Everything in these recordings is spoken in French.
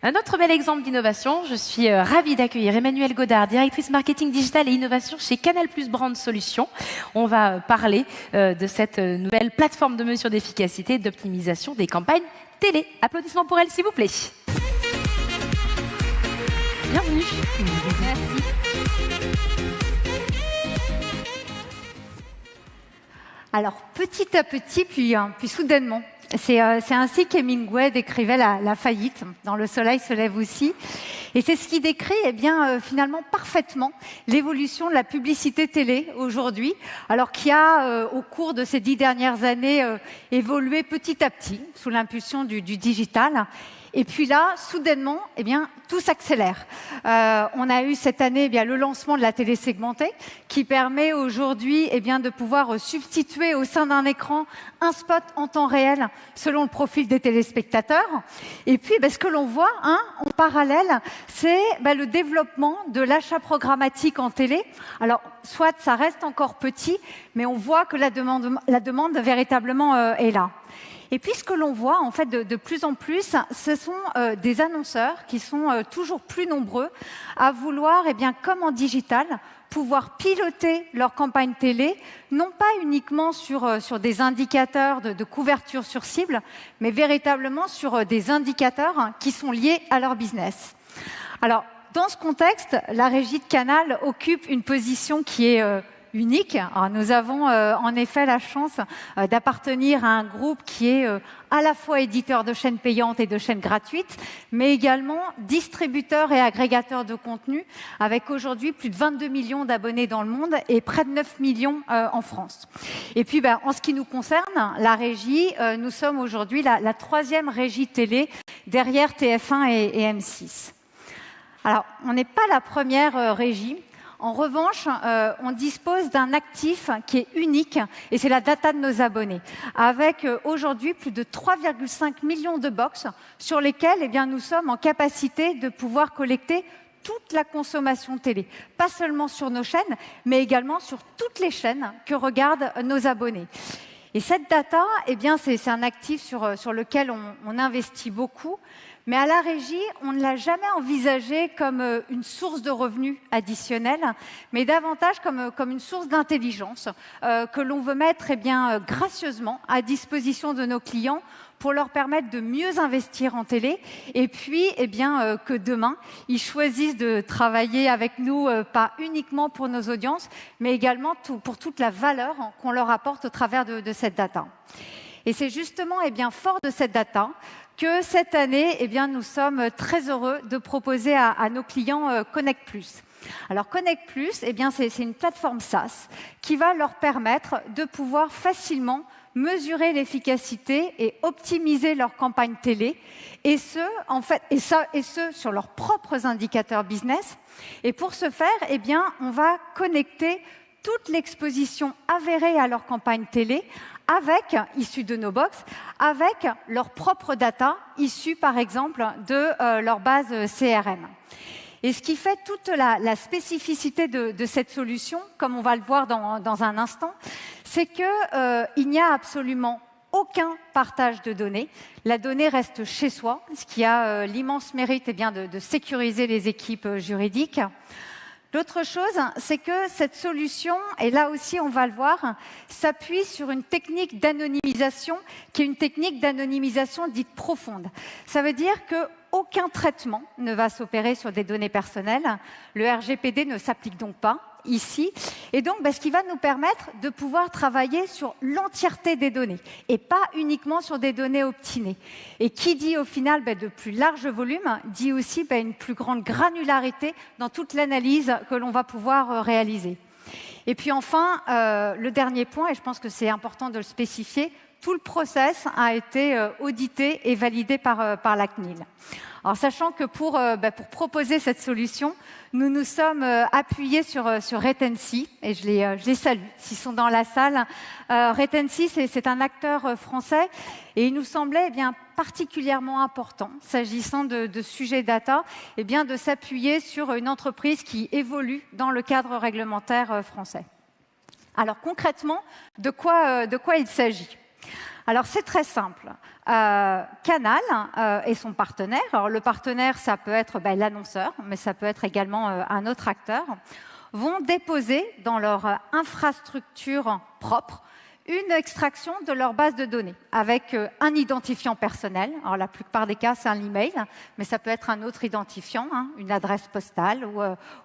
Un autre bel exemple d'innovation, je suis ravie d'accueillir Emmanuelle Godard, directrice marketing digital et innovation chez Canal+ Brand Solutions. On va parler de cette nouvelle plateforme de mesure d'efficacité et d'optimisation des campagnes télé. Applaudissements pour elle, s'il vous plaît. Bienvenue. Merci. Alors, petit à petit, puis soudainement. C'est ainsi qu'Hemingway décrivait la faillite. Dans Le soleil se lève aussi. Et c'est ce qui décrit finalement parfaitement l'évolution de la publicité télé aujourd'hui, alors qui a, au cours de ces 10 dernières années, évolué petit à petit sous l'impulsion du digital. Et puis là, soudainement, tout s'accélère. On a eu cette année le lancement de la télé segmentée, qui permet aujourd'hui de pouvoir substituer au sein d'un écran un spot en temps réel selon le profil des téléspectateurs. Et puis, ce que l'on voit en parallèle, c'est le développement de l'achat programmatique en télé. Alors, soit ça reste encore petit, mais on voit que la demande véritablement est là. Et puis, ce que l'on voit, en fait, de plus en plus, ce sont des annonceurs qui sont toujours plus nombreux à vouloir, comme en digital, pouvoir piloter leur campagne télé, non pas uniquement sur des indicateurs de couverture sur cible, mais véritablement sur des indicateurs qui sont liés à leur business. Alors, dans ce contexte, la régie de Canal occupe une position qui est unique. Alors, nous avons en effet la chance d'appartenir à un groupe qui est à la fois éditeur de chaînes payantes et de chaînes gratuites, mais également distributeur et agrégateur de contenu, avec aujourd'hui plus de 22 millions d'abonnés dans le monde et près de 9 millions en France. Et puis, en ce qui nous concerne, la régie, nous sommes aujourd'hui la troisième régie télé derrière TF1 et M6. Alors, on n'est pas la première régie. En revanche, on dispose d'un actif qui est unique, et c'est la data de nos abonnés, avec aujourd'hui plus de 3,5 millions de box sur lesquelles nous sommes en capacité de pouvoir collecter toute la consommation télé. Pas seulement sur nos chaînes, mais également sur toutes les chaînes que regardent nos abonnés. Et cette data, c'est un actif sur lequel on investit beaucoup. Mais à la régie, on ne l'a jamais envisagé comme une source de revenus additionnelle, mais davantage comme une source d'intelligence que l'on veut mettre gracieusement à disposition de nos clients pour leur permettre de mieux investir en télé et puis que demain, ils choisissent de travailler avec nous, pas uniquement pour nos audiences, mais également pour toute la valeur qu'on leur apporte au travers de cette data. Et c'est justement fort de cette data que cette année, nous sommes très heureux de proposer à nos clients Connect+. Alors Connect+, c'est une plateforme SaaS qui va leur permettre de pouvoir facilement mesurer l'efficacité et optimiser leur campagne télé, et ce sur leurs propres indicateurs business. Et pour ce faire, on va connecter toute l'exposition avérée à leur campagne télé issus de nos box, avec leurs propres data, issus par exemple de leur base CRM. Et ce qui fait toute la spécificité de cette solution, comme on va le voir dans un instant, c'est qu'il n'y a absolument aucun partage de données. La donnée reste chez soi, ce qui a l'immense mérite de sécuriser les équipes juridiques. L'autre chose, c'est que cette solution, et là aussi on va le voir, s'appuie sur une technique d'anonymisation qui est une technique d'anonymisation dite profonde. Ça veut dire qu'aucun traitement ne va s'opérer sur des données personnelles. Le RGPD ne s'applique donc pas ici. Et donc, ce qui va nous permettre de pouvoir travailler sur l'entièreté des données et pas uniquement sur des données obstinées. Et qui dit au final de plus large volume, dit aussi une plus grande granularité dans toute l'analyse que l'on va pouvoir réaliser. Et puis enfin, le dernier point, et je pense que c'est important de le spécifier, tout le process a été audité et validé par la CNIL. Alors, sachant que pour proposer cette solution, nous nous sommes appuyés sur Retency, et je les salue s'ils sont dans la salle. Retency, c'est un acteur français, et il nous semblait particulièrement important, s'agissant de sujets data, de s'appuyer sur une entreprise qui évolue dans le cadre réglementaire français. Alors concrètement, de quoi il s'agit ? Alors, c'est très simple. Canal et son partenaire. Alors, le partenaire, ça peut être l'annonceur, mais ça peut être également un autre acteur, vont déposer dans leur infrastructure propre une extraction de leur base de données avec un identifiant personnel. Alors, la plupart des cas, c'est un email, mais ça peut être un autre identifiant, une adresse postale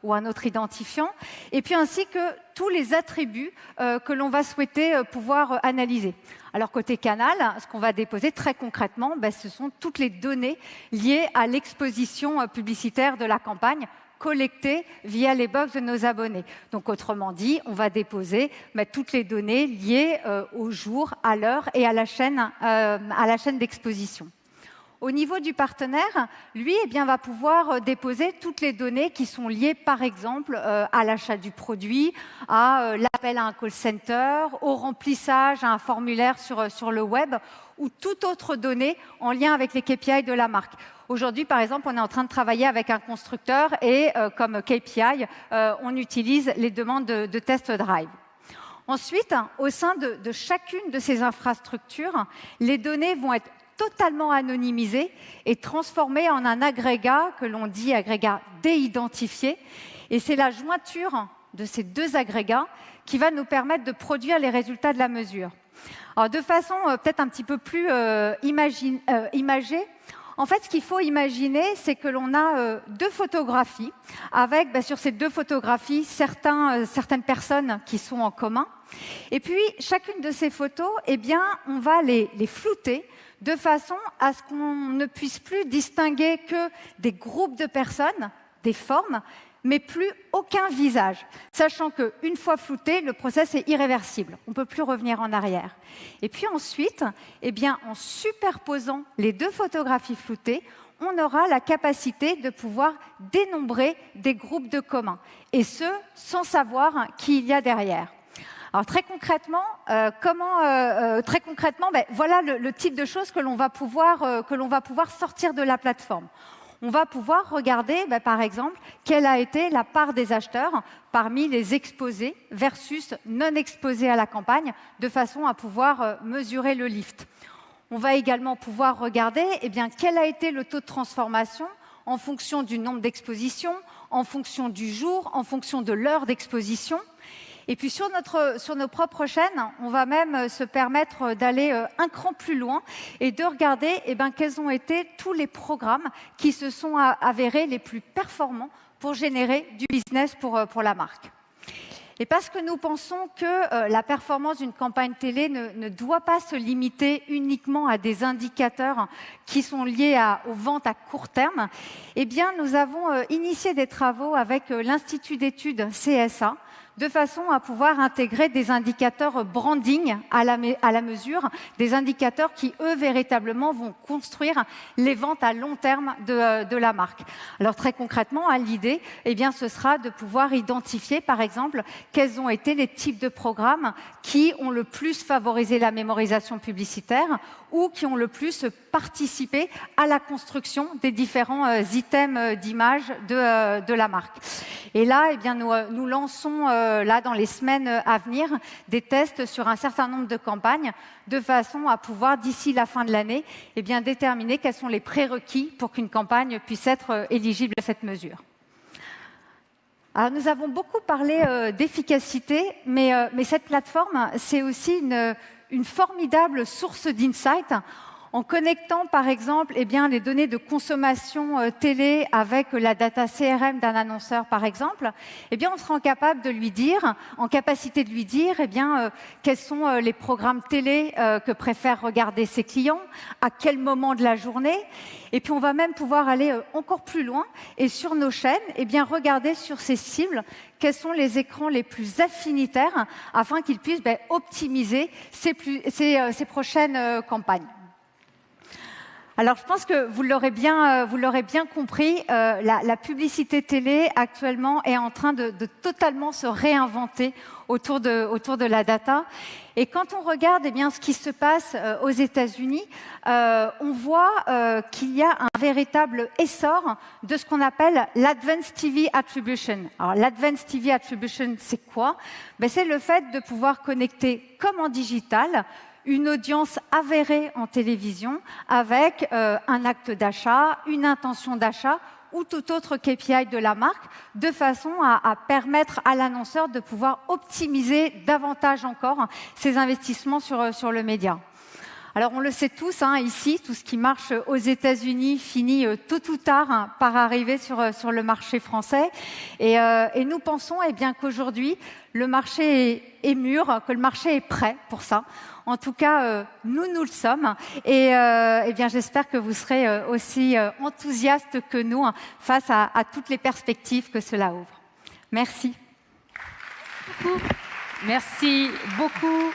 ou un autre identifiant, et puis ainsi que tous les attributs que l'on va souhaiter pouvoir analyser. Alors, côté Canal, ce qu'on va déposer très concrètement, ce sont toutes les données liées à l'exposition publicitaire de la campagne, collectées via les box de nos abonnés. Donc, autrement dit, on va déposer toutes les données liées au jour, à l'heure et à la chaîne d'exposition. Au niveau du partenaire, lui, va pouvoir déposer toutes les données qui sont liées, par exemple, à l'achat du produit, à l'appel à un call center, au remplissage à un formulaire sur le web ou toute autre donnée en lien avec les KPI de la marque. Aujourd'hui, par exemple, on est en train de travailler avec un constructeur et comme KPI, on utilise les demandes de test drive. Ensuite, au sein de chacune de ces infrastructures, les données vont être totalement anonymisées et transformées en un agrégat que l'on dit agrégat déidentifié. Et c'est la jointure de ces deux agrégats qui va nous permettre de produire les résultats de la mesure. Alors, de façon peut-être un petit peu plus imagée, en fait, ce qu'il faut imaginer, c'est que l'on a deux photographies, avec sur ces deux photographies certaines personnes qui sont en commun. Et puis, chacune de ces photos, on va les flouter de façon à ce qu'on ne puisse plus distinguer que des groupes de personnes, des formes, mais plus aucun visage, sachant qu'une fois flouté, le process est irréversible. On ne peut plus revenir en arrière. Et puis ensuite, en superposant les deux photographies floutées, on aura la capacité de pouvoir dénombrer des groupes de communs, et ce, sans savoir qui il y a derrière. Alors très concrètement, voilà le type de choses que l'on va pouvoir sortir de la plateforme. On va pouvoir regarder, par exemple, quelle a été la part des acheteurs parmi les exposés versus non exposés à la campagne, de façon à pouvoir mesurer le lift. On va également pouvoir regarder quel a été le taux de transformation en fonction du nombre d'expositions, en fonction du jour, en fonction de l'heure d'exposition. Et puis sur nos propres chaînes, on va même se permettre d'aller un cran plus loin et de regarder quels ont été tous les programmes qui se sont avérés les plus performants pour générer du business pour la marque. Et parce que nous pensons que la performance d'une campagne télé ne doit pas se limiter uniquement à des indicateurs qui sont liés aux ventes à court terme, nous avons initié des travaux avec l'Institut d'études CSA, de façon à pouvoir intégrer des indicateurs branding à la mesure, des indicateurs qui, eux, véritablement vont construire les ventes à long terme de la marque. Alors très concrètement, l'idée, ce sera de pouvoir identifier, par exemple, quels ont été les types de programmes qui ont le plus favorisé la mémorisation publicitaire ou qui ont le plus participé à la construction des différents items d'image de la marque. Et là, nous lançons dans les semaines à venir des tests sur un certain nombre de campagnes de façon à pouvoir, d'ici la fin de l'année, déterminer quels sont les prérequis pour qu'une campagne puisse être éligible à cette mesure. Alors, nous avons beaucoup parlé d'efficacité, mais cette plateforme, c'est aussi une formidable source d'insight. En connectant, par exemple, les données de consommation télé avec la data CRM d'un annonceur, par exemple, on sera en capacité de lui dire quels sont les programmes télé que préfèrent regarder ses clients, à quel moment de la journée. Et puis, on va même pouvoir aller encore plus loin et sur nos chaînes, regarder sur ces cibles quels sont les écrans les plus affinitaires afin qu'ils puissent optimiser ces prochaines campagnes. Alors, je pense que vous l'aurez bien compris, la publicité télé actuellement est en train de totalement se réinventer autour de la data. Et quand on regarde ce qui se passe aux États-Unis, on voit qu'il y a un véritable essor de ce qu'on appelle l'Advanced TV Attribution. Alors, l'Advanced TV Attribution, c'est quoi ? C'est le fait de pouvoir connecter, comme en digital, une audience avérée en télévision avec un acte d'achat, une intention d'achat ou tout autre KPI de la marque, de façon à permettre à l'annonceur de pouvoir optimiser davantage encore ses investissements sur le média. Alors on le sait tous, ici, tout ce qui marche aux États-Unis finit tôt ou tard par arriver sur le marché français. Et nous pensons bien qu'aujourd'hui, le marché est mûr, que le marché est prêt pour ça. En tout cas, nous le sommes. Et bien, j'espère que vous serez aussi enthousiastes que nous face à toutes les perspectives que cela ouvre. Merci. Merci beaucoup.